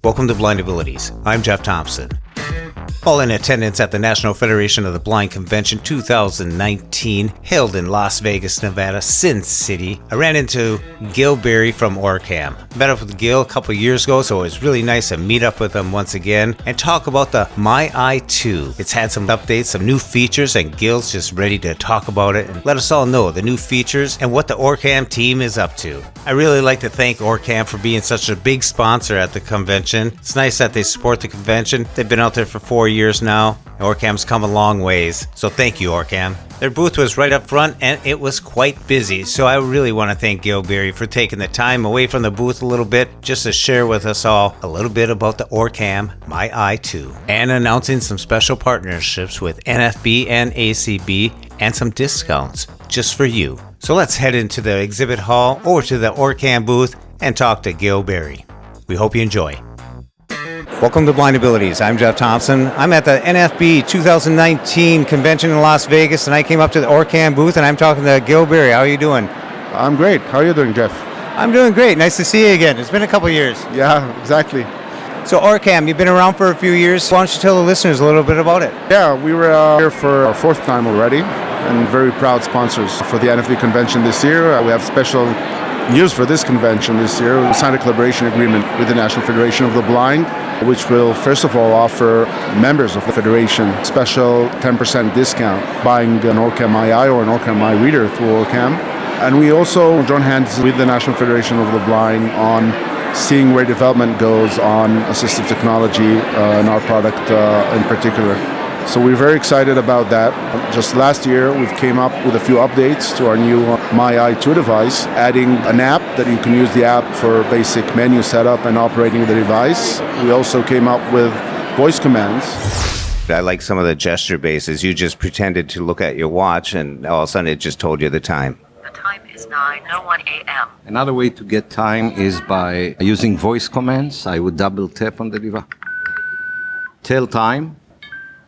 Welcome to Blind Abilities. I'm Jeff Thompson. All in attendance at the National Federation of the Blind Convention 2019, held in Las Vegas, Nevada, Sin City. I ran into Gil Berry from Orcam. Met up with Gil a couple years ago, so it was really nice to meet up with him once again and talk about the MyEye 2. It's had some updates, some new features, and Gil's just ready to talk about it and let us all know the new features and what the Orcam team is up to. I really like to thank Orcam for being such a big sponsor at the convention. It's nice that they support the convention. They've been out there for 4 years now. Orcam's come a long ways, so thank you, Orcam. Their booth was right up front and it was quite busy, so I really want to thank Gil Berry for taking the time away from the booth a little bit just to share with us all a little bit about the Orcam MyEye 2 and announcing some special partnerships with NFB and ACB and some discounts just for you. So let's head into the exhibit hall over to the Orcam booth and talk to Gil Berry. We hope you enjoy. Welcome to Blind Abilities. I'm Jeff Thompson. I'm at the NFB 2019 convention in Las Vegas, and I came up to the Orcam booth, and I'm talking to Gil Berry. How are you doing? I'm great. How are you doing, Jeff? I'm doing great. Nice to see you again. It's been a couple years. Yeah, exactly. So Orcam, you've been around for a few years. Why don't you tell the listeners a little bit about it? Yeah, we were here for our fourth time already, and very proud sponsors for the NFB convention this year. We have special news for this convention this year. We signed a collaboration agreement with the National Federation of the Blind, which will first of all offer members of the Federation special 10% discount buying an Orcam MyEye or an Orcam MyEye reader through Orcam. And we also join hands with the National Federation of the Blind on seeing where development goes on assistive technology and our product in particular. So we're very excited about that. Just last year, we've came up with a few updates to our new MyEye 2 device, adding an app that you can use the app for basic menu setup and operating the device. We also came up with voice commands. I like some of the gesture bases. You just pretended to look at your watch, and all of a sudden it just told you the time. The time is 9:01 a.m. Another way to get time is by using voice commands. I would double tap on the device. Tell time.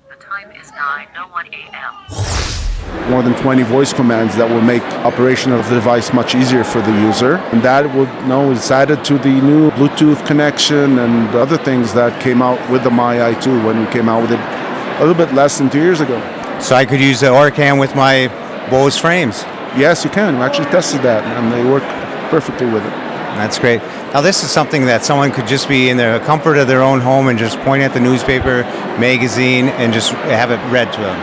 The time is 9:01 a.m. More than 20 voice commands that will make operation of the device much easier for the user. And that is added to the new Bluetooth connection and other things that came out with the MyEye 2 when we came out with it a little bit less than 2 years ago. So I could use the Orcam with my Bose frames. Yes, you can. We actually tested that, and they work perfectly with it. That's great. Now, this is something that someone could just be in the comfort of their own home and just point at the newspaper, magazine, and just have it read to them.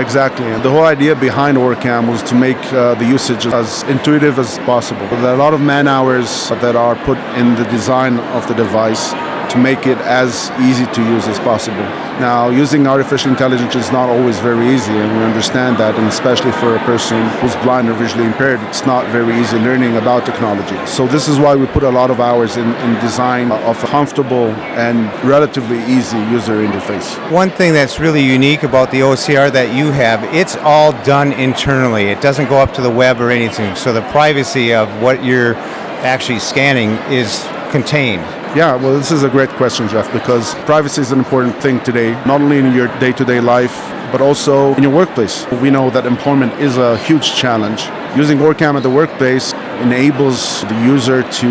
Exactly. And the whole idea behind Orcam was to make the usage as intuitive as possible. There are a lot of man hours that are put in the design of the device to make it as easy to use as possible. Now, using artificial intelligence is not always very easy, and we understand that, and especially for a person who's blind or visually impaired, it's not very easy learning about technology. So this is why we put a lot of hours in design of a comfortable and relatively easy user interface. One thing that's really unique about the OCR that you have, it's all done internally. It doesn't go up to the web or anything, so the privacy of what you're actually scanning is contained. Yeah, well, this is a great question, Jeff, because privacy is an important thing today, not only in your day-to-day life, but also in your workplace. We know that employment is a huge challenge. Using Orcam at the workplace enables the user to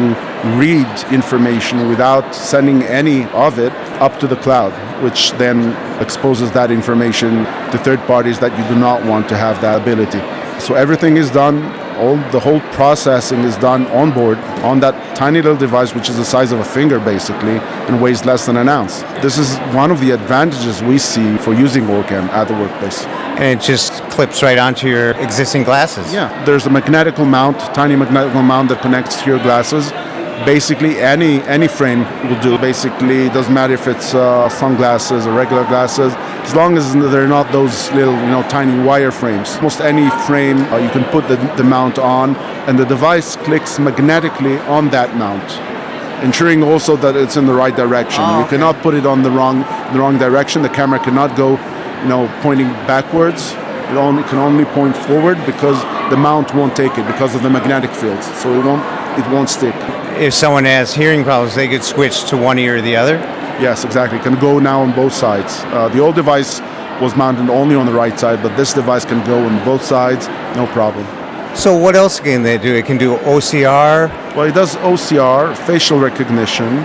read information without sending any of it up to the cloud, which then exposes that information to third parties that you do not want to have that ability. So everything is done. The whole processing is done on board on that tiny little device, which is the size of a finger basically and weighs less than an ounce. This is one of the advantages we see for using Orcam at the workplace. And it just clips right onto your existing glasses. Yeah, there's a magnetical mount, tiny magnetical mount that connects to your glasses. Basically any frame will do. Basically, it doesn't matter if it's sunglasses or regular glasses, as long as they're not those little, tiny wire frames. Almost any frame you can put the mount on, and the device clicks magnetically on that mount, ensuring also that it's in the right direction. You cannot put it on the wrong direction. The camera cannot go, pointing backwards. It can only point forward because the mount won't take it because of the magnetic fields. So it won't stick. If someone has hearing problems, they could switch to one ear or the other? Yes, exactly. It can go now on both sides. The old device was mounted only on the right side, but this device can go on both sides, no problem. So what else can they do? It can do OCR? Well, it does OCR, facial recognition,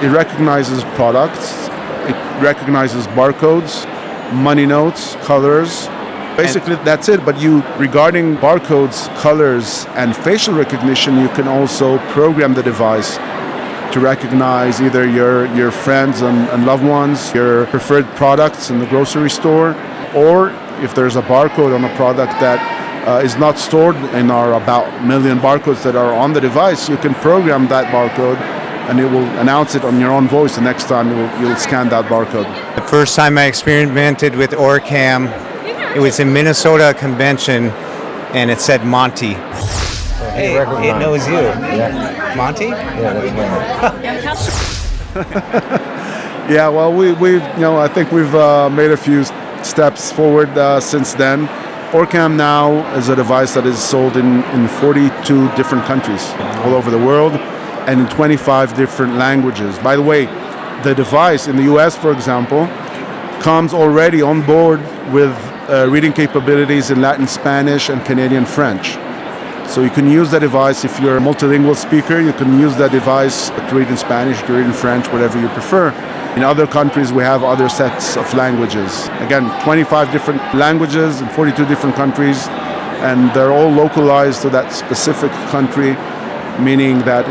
It recognizes products, it recognizes barcodes, money notes, colors. Basically, that's it. But regarding barcodes, colors, and facial recognition, you can also program the device to recognize either your friends and loved ones, your preferred products in the grocery store, or if there's a barcode on a product that is not stored in our about 1 million barcodes that are on the device, you can program that barcode and it will announce it on your own voice the next time you'll scan that barcode. The first time I experimented with Orcam, it was in Minnesota convention, and it said Monty. Hey, it knows you. Yeah. Monty? Yeah, that's me. Yeah, well, I think we've made a few steps forward since then. Orcam now is a device that is sold in 42 different countries all over the world and in 25 different languages. By the way, the device in the US, for example, comes already on board with reading capabilities in Latin Spanish and Canadian French. So you can use the device if you're a multilingual speaker. You can use that device to read in Spanish, to read in French, whatever you prefer. In other countries, we have other sets of languages. Again, 25 different languages in 42 different countries, and they're all localized to that specific country, meaning that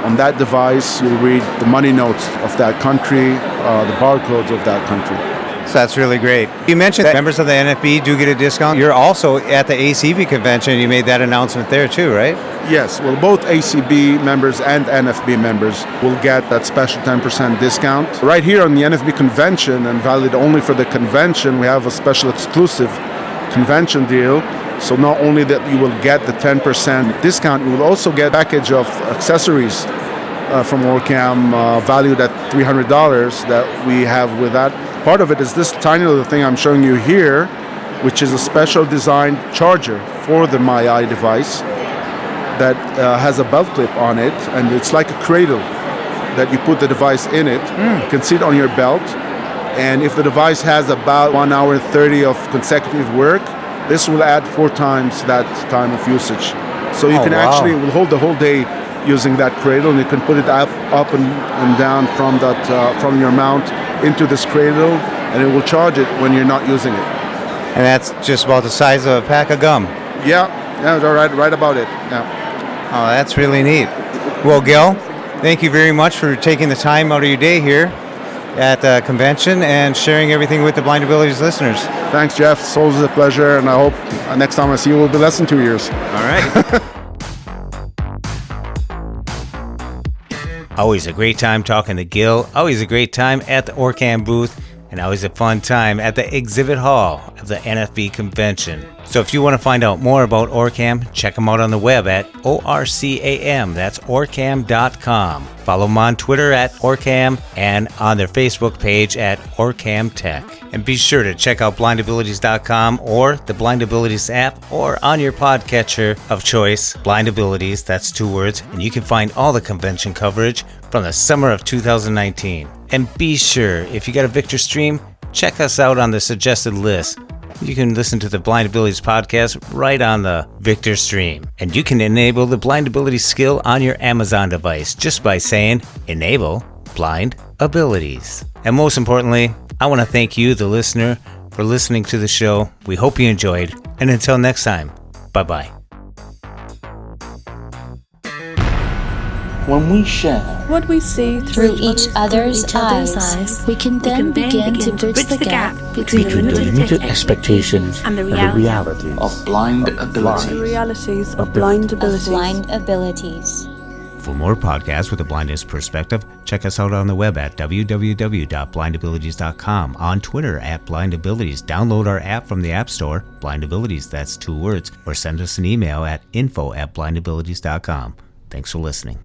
on that device, you'll read the money notes of that country, the barcodes of that country. So that's really great. You mentioned that members of the NFB do get a discount. You're also at the ACB convention. You made that announcement there too, right? Yes. Well, both ACB members and NFB members will get that special 10% discount. Right here on the NFB convention, and valid only for the convention, we have a special exclusive convention deal. So not only that you will get the 10% discount, you will also get a package of accessories from Orcam valued at $300 that we have with that. Part of it is this tiny little thing I'm showing you here, which is a special designed charger for the MyEye device that has a belt clip on it, and it's like a cradle that you put the device in it. You can sit on your belt, and if the device has about 1 hour and 30 of consecutive work, this will add 4 times that time of usage. So you can actually, it will hold the whole day using that cradle, and you can put it up and down from your mount into this cradle, and it will charge it when you're not using it. And that's just about the size of a pack of gum. Yeah, right about it. Yeah. Oh, that's really neat. Well, Gil, thank you very much for taking the time out of your day here at the convention and sharing everything with the Blind Abilities listeners. Thanks, Jeff. It's always a pleasure, and I hope next time I see you will be less than 2 years. All right. Always a great time talking to Gil. Always a great time at the Orcam booth. And always a fun time at the exhibit hall of the NFB convention. So if you want to find out more about Orcam, check them out on the web at ORCAM. That's Orcam.com. Follow them on Twitter at Orcam and on their Facebook page at Orcam Tech. And be sure to check out blindabilities.com or the Blind Abilities app or on your podcatcher of choice, Blind Abilities, that's 2 words, and you can find all the convention coverage from the summer of 2019. And be sure, if you got a Victor Stream, check us out on the suggested list. You can listen to the Blind Abilities podcast right on the Victor Stream. And you can enable the Blind Abilities skill on your Amazon device just by saying, Enable Blind Abilities. And most importantly, I want to thank you, the listener, for listening to the show. We hope you enjoyed. And until next time, bye-bye. When we share what we see through each other's eyes, we can then begin to bridge the gap between the limited expectations and the realities of blind abilities. The realities of blind abilities. For more podcasts with a blindness perspective, check us out on the web at www.blindabilities.com, on Twitter at blindabilities. Download our app from the App Store, Blind Abilities, that's 2 words, or send us an email at info@blindabilities.com. Thanks for listening.